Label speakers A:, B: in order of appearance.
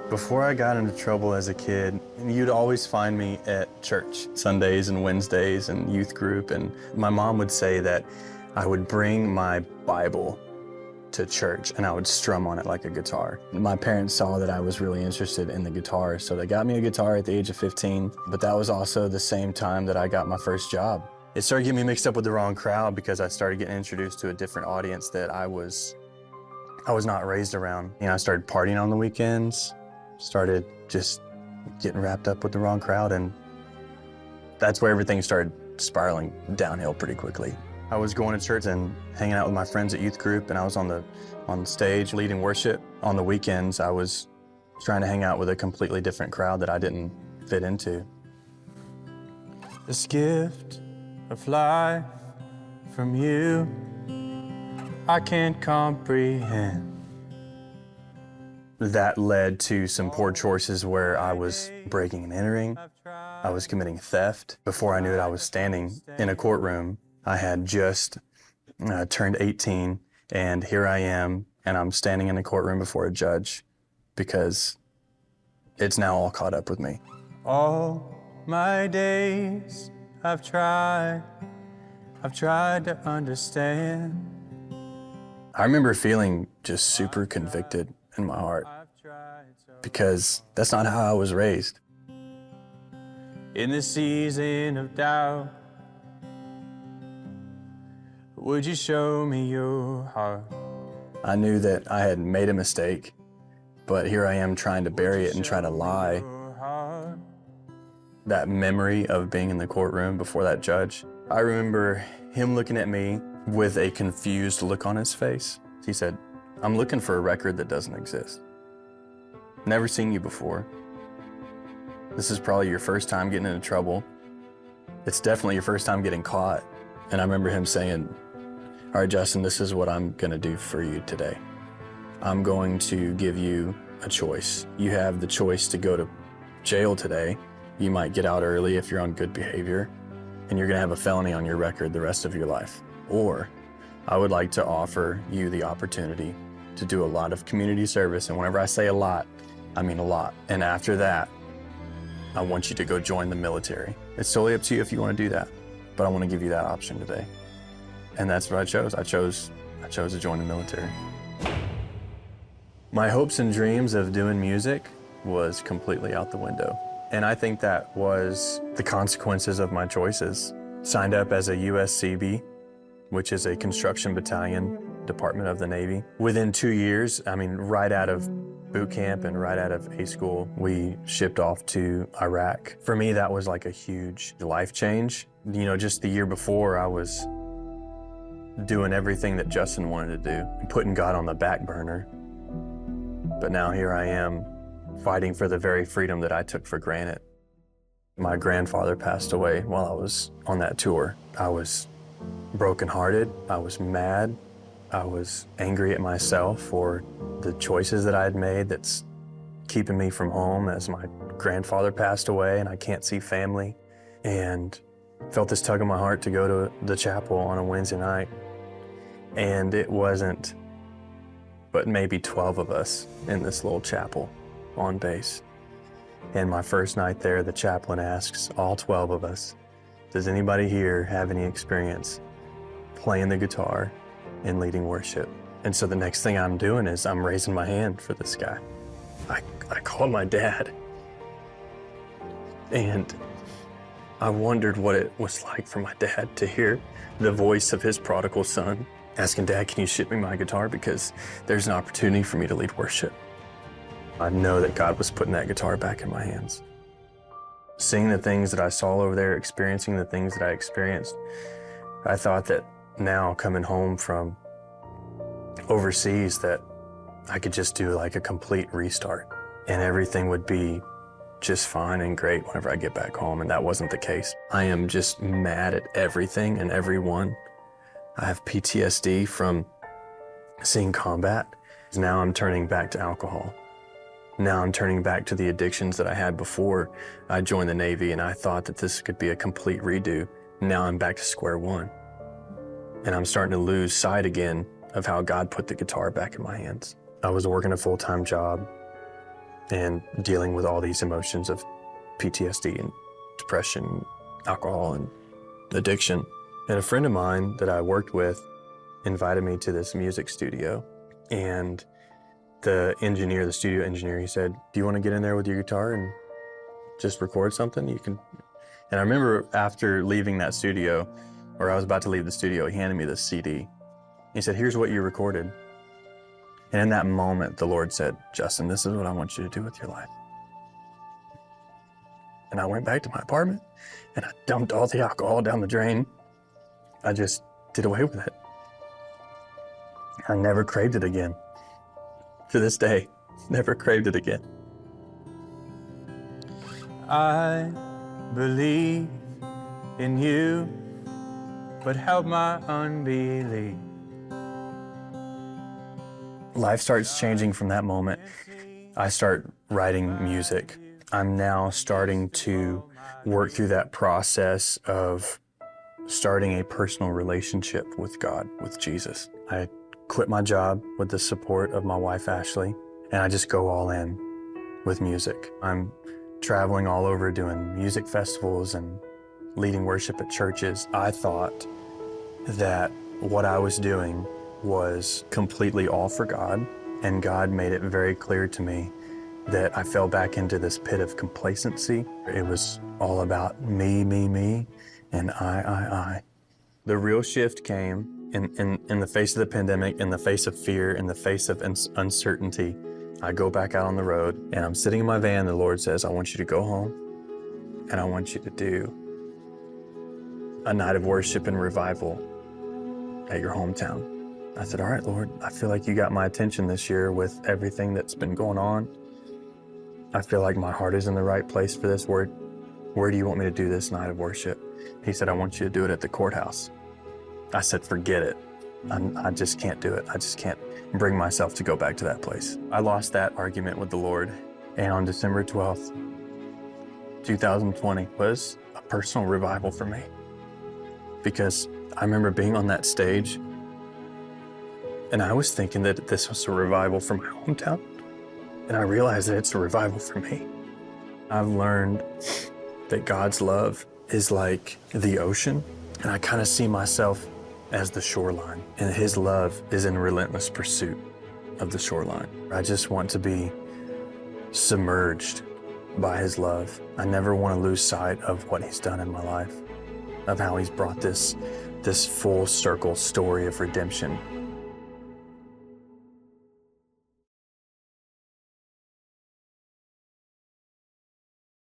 A: Before I got into trouble as a kid, you'd always find me at church, Sundays and Wednesdays and youth group, and my mom would say that I would bring my Bible to church and I would strum on it like a guitar. My parents saw that I was really interested in the guitar, so they got me a guitar at the age of 15, but that was also the same time that I got my first job. It started getting me mixed up with the wrong crowd because I started getting introduced to a different audience that I was not raised around. You know, I started partying on the weekends, started just getting wrapped up with the wrong crowd, and that's where everything started spiraling downhill pretty quickly. I was going to church and hanging out with my friends at youth group, and I was on stage leading worship. On the weekends, I was trying to hang out with a completely different crowd that I didn't fit into. This gift of life from you, I can't comprehend. That led to some poor choices where I was breaking and entering. I was committing theft. Before I knew it, I was standing in a courtroom. I had just turned 18, and here I am, and I'm standing in a courtroom before a judge because it's now all caught up with me. All my days I've tried to understand. I remember feeling just super convicted in my heart because that's not how I was raised. In the season of doubt, would you show me your heart? I knew that I had made a mistake, but here I am trying to bury it and try to lie. That memory of being in the courtroom before that judge, I remember him looking at me with a confused look on his face. He said, "I'm looking for a record that doesn't exist. Never seen you before. This is probably your first time getting into trouble. It's definitely your first time getting caught." And I remember him saying, "All right, Justin, this is what I'm gonna do for you today. I'm going to give you a choice. You have the choice to go to jail today. You might get out early if you're on good behavior, and you're gonna have a felony on your record the rest of your life. Or I would like to offer you the opportunity to do a lot of community service, and whenever I say a lot, I mean a lot. And after that, I want you to go join the military. It's totally up to you if you want to do that, but I want to give you that option today." And that's what I chose. I chose to join the military. My hopes and dreams of doing music was completely out the window. And I think that was the consequences of my choices. Signed up as a USCB, which is a construction battalion, Department of the Navy. Within 2 years, I mean, right out of boot camp and right out of A school, we shipped off to Iraq. For me, that was like a huge life change. You know, just the year before, I was doing everything that Justin wanted to do, putting God on the back burner. But now here I am, fighting for the very freedom that I took for granted. My grandfather passed away while I was on that tour. I was brokenhearted, I was mad, I was angry at myself for the choices that I had made that's keeping me from home as my grandfather passed away and I can't see family. And felt this tug in my heart to go to the chapel on a Wednesday night. And it wasn't but maybe 12 of us in this little chapel on base. And my first night there, the chaplain asks all 12 of us, "Does anybody here have any experience playing the guitar and leading worship?" And so the next thing I'm doing is I'm raising my hand for this guy. I called my dad, and I wondered what it was like for my dad to hear the voice of his prodigal son asking, "Dad, can you ship me my guitar because there's an opportunity for me to lead worship?" I know that God was putting that guitar back in my hands. Seeing the things that I saw over there, experiencing the things that I experienced, I thought that now coming home from overseas that I could just do like a complete restart and everything would be just fine and great whenever I get back home, and that wasn't the case. I am just mad at everything and everyone. I have PTSD from seeing combat. Now I'm turning back to alcohol. Now I'm turning back to the addictions that I had before I joined the Navy, and I thought that this could be a complete redo. Now I'm back to square one. And I'm starting to lose sight again of how God put the guitar back in my hands. I was working a full-time job. and dealing with all these emotions of PTSD and depression, alcohol and addiction. And a friend of mine that I worked with invited me to this music studio, and the studio engineer, he said, "Do you want to get in there with your guitar and just record something? You can." And I remember after leaving that studio, or I was about to leave the studio, he handed me this CD. He said, "Here's what you recorded." And in that moment, the Lord said, "Justin, this is what I want you to do with your life." And I went back to my apartment and I dumped all the alcohol down the drain. I just did away with it. I never craved it again. To this day, never craved it again. I believe in you, but help my unbelief. Life starts changing from that moment. I start writing music. I'm now starting to work through that process of starting a personal relationship with God, with Jesus. I quit my job with the support of my wife, Ashley, and I just go all in with music. I'm traveling all over doing music festivals and leading worship at churches. I thought that what I was doing was completely all for God, and God made it very clear to me that I fell back into this pit of complacency. It was all about me, and I. The real shift came in the face of the pandemic, in the face of fear, in the face of uncertainty. I go back out on the road and I'm sitting in my van. The Lord says, "I want you to go home and I want you to do a night of worship and revival at your hometown." I said, "All right, Lord, I feel like you got my attention this year with everything that's been going on. I feel like my heart is in the right place for this. Where do you want me to do this night of worship?" He said, "I want you to do it at the courthouse." I said, "Forget it. I just can't do it. I just can't bring myself to go back to that place." I lost that argument with the Lord. And on December 12th, 2020 was a personal revival for me. Because I remember being on that stage and I was thinking that this was a revival for my hometown. And I realized that it's a revival for me. I've learned that God's love is like the ocean, and I kind of see myself as the shoreline, and His love is in relentless pursuit of the shoreline. I just want to be submerged by His love. I never want to lose sight of what He's done in my life, of how He's brought this full circle story of redemption